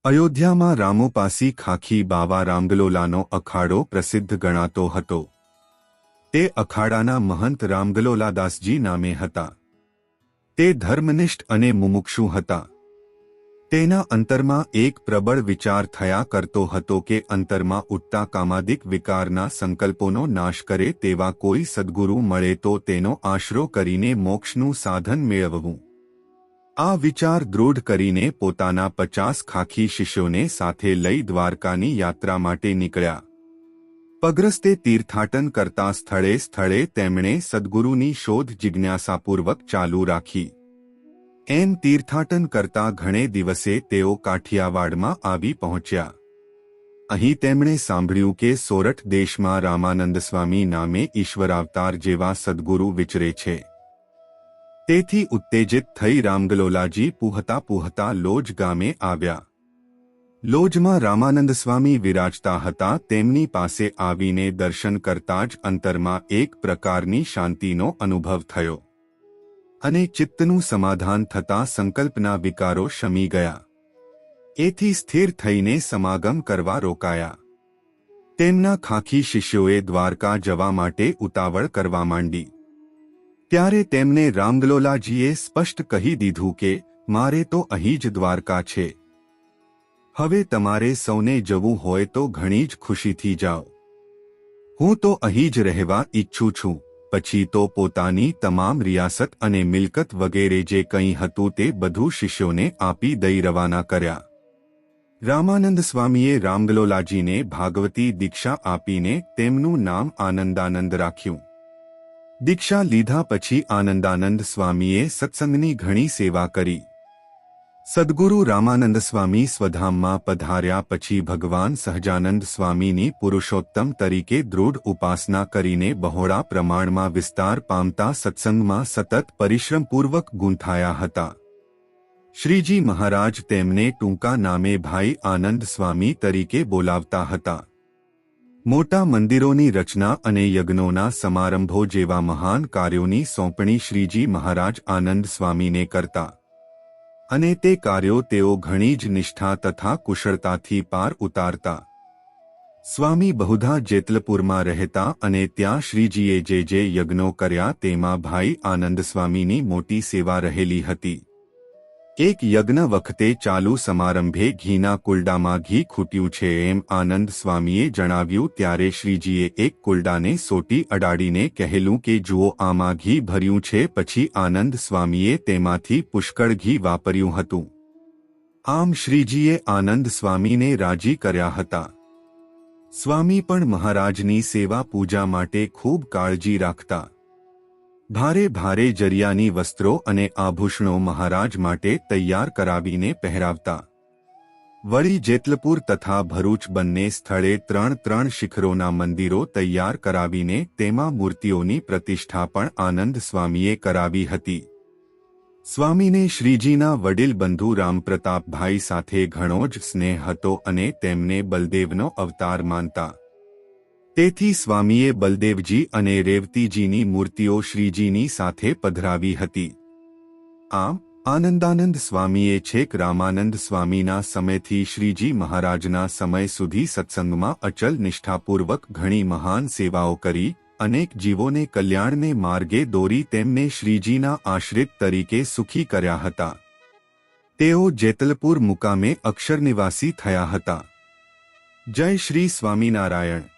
અયોધ્યામાં રામોપાસી ખાખી બાવા રામગલોલાનો અખાડો પ્રસિદ્ધ ગણાતો હતો. તે અખાડાના મહંત રામગલોલાદાસજી નામે હતા. તે ધર્મનિષ્ઠ અને મુમુક્ષુ હતા. તેના અંતરમાં એક પ્રબળ વિચાર થયા કરતો હતો કે અંતરમાં ઉઠતા કામાદિક વિકારના સંકલ્પોનો નાશ કરે તેવા કોઈ સદ્ગુરુ મળે તો તેનો આશરો કરીને મોક્ષનું સાધન મેળવવું. આ વિચાર દૃઢ કરીને પોતાના 50 ખાખી શિષ્યોને સાથે લઈ દ્વારકાની યાત્રા માટે નીકળ્યા. પગરસ્તે તીર્થાટન કરતા સ્થળે સ્થળે તેમણે સદ્ગુરુની શોધ જિજ્ઞાસાપૂર્વક ચાલુ રાખી. એમ તીર્થાટન કરતા ઘણે દિવસે તેઓ કાઠિયાવાડમાં આવી પહોંચ્યા. અહીં તેમણે સાંભળ્યું કે સોરઠ દેશમાં રામાનંદ સ્વામી નામે ઈશ્વરાવતાર જેવા સદ્ગુરુ વિચરે છે. તેથી ઉત્તેજિત થઈ રામગલોલાજી પૂહતા પૂહતા લોજ ગામે આવ્યા. લોજમાં રામાનંદ સ્વામી વિરાજતા હતા. તેમની પાસે આવીને દર્શન કરતા જ અંતરમાં એક પ્રકારની શાંતિનો અનુભવ થયો અને ચિત્તનું સમાધાન થતાં સંકલ્પના વિકારો શમી ગયા. એથી સ્થિર થઈને સમાગમ કરવા રોકાયા. તેમના ખાખી શિષ્યોએ દ્વારકા જવા માટે ઉતાવળ કરવા માંડી. ત્યારે તેમને રામગલોલાજીએ સ્પષ્ટ કહી દીધું કે મારે તો અહીં જ દ્વારકા છે. હવે તમારે સૌને જવું હોય તો ઘણી જ ખુશીથી જાઓ. હું તો અહીં જ રહેવા ઈચ્છું છું. પછી તો પોતાની તમામ રિયાસત અને મિલકત વગેરે જે કંઈ હતું તે બધું શિષ્યોને આપી દઈ રવાના કર્યા. રામાનંદ સ્વામીએ રામગલોલાજીને ભાગવતી દીક્ષા આપીને તેમનું નામ આનંદાનંદ રાખ્યું. દીક્ષા લીધા પછી આનંદાનંદ સ્વામીએ સત્સંગની ઘણી સેવા કરી. સદ્ગુરુ રામાનંદ સ્વામી સ્વધામમાં પધાર્યા પછી ભગવાન સહજાનંદ સ્વામીની પુરુષોત્તમ તરીકે દૃઢ ઉપાસના કરીને બહોળા પ્રમાણમાં વિસ્તાર પામતા સત્સંગમાં સતત પરિશ્રમપૂર્વક ગૂંથાયા હતા. શ્રીજી મહારાજ તેમને ટૂંકા નામે ભાઈ આનંદ સ્વામી તરીકે બોલાવતા હતા. મોટા મંદિરોની રચના અને યજ્ઞોના સમારંભો જેવા મહાન કાર્યોની સોંપણી શ્રીજી મહારાજ આનંદ સ્વામીને કરતા અને તે કાર્યો તેઓ ઘણી જ નિષ્ઠા તથા કુશળતાથી પાર ઉતારતા. સ્વામી બહુધા જેતલપુરમાં રહેતા અને ત્યાં શ્રીજીએ જે યજ્ઞો કર્યા તેમાં ભાઈ આનંદ સ્વામીની મોટી સેવા રહેલી હતી. એક યજ્ઞ વખતે ચાલુ સમારંભે ઘીના કુલડામાં ઘી ખૂટ્યું છે એમ આનંદ સ્વામીએ જણાવ્યું ત્યારે શ્રીજીએ એક કુલડાને સોટી અડાડીને કહેલું કે જુઓ આમાં ઘી ભર્યું છે. પછી આનંદ સ્વામીએ તેમાંથી પુષ્કળ ઘી વાપર્યું હતું. આમ શ્રીજીએ આનંદ સ્વામીને રાજી કર્યા હતા. સ્વામી પણ મહારાજની સેવા પૂજા માટે ખૂબ કાળજી રાખતા. ભારે ભારે જરિયાની વસ્ત્રો અને આભૂષણો મહારાજ માટે તૈયાર કરાવીને પહેરાવતા. વળી જેતલપુર તથા ભરૂચ બંને સ્થળે 3 શિખરોના મંદિરો તૈયાર કરાવીને તેમાં મૂર્તિઓની પ્રતિષ્ઠા પણ આનંદ સ્વામીએ કરાવી હતી. સ્વામીને શ્રીજીના વડીલ બંધુ રામપ્રતાપભાઈ સાથે ઘણો જ સ્નેહ હતો અને તેમને બલદેવનો અવતાર માનતા. તેથી સ્વામીએ બલદેવજી અને રેવતીજીની મૂર્તિઓ શ્રીજીની સાથે પધરાવી હતી. આમ આનંદાનંદ સ્વામીએ છેક રામાનંદ સ્વામીના સમયથી શ્રીજી મહારાજના સમય સુધી સત્સંગમાં અચલ નિષ્ઠાપૂર્વક ઘણી મહાન સેવાઓ કરી. અનેક જીવોને કલ્યાણને માર્ગે દોરી તેમને શ્રીજીના આશ્રિત તરીકે સુખી કર્યા હતા. તેઓ જેતલપુર મુકામે અક્ષરનિવાસી થયા હતા. જય શ્રી સ્વામિનારાયણ.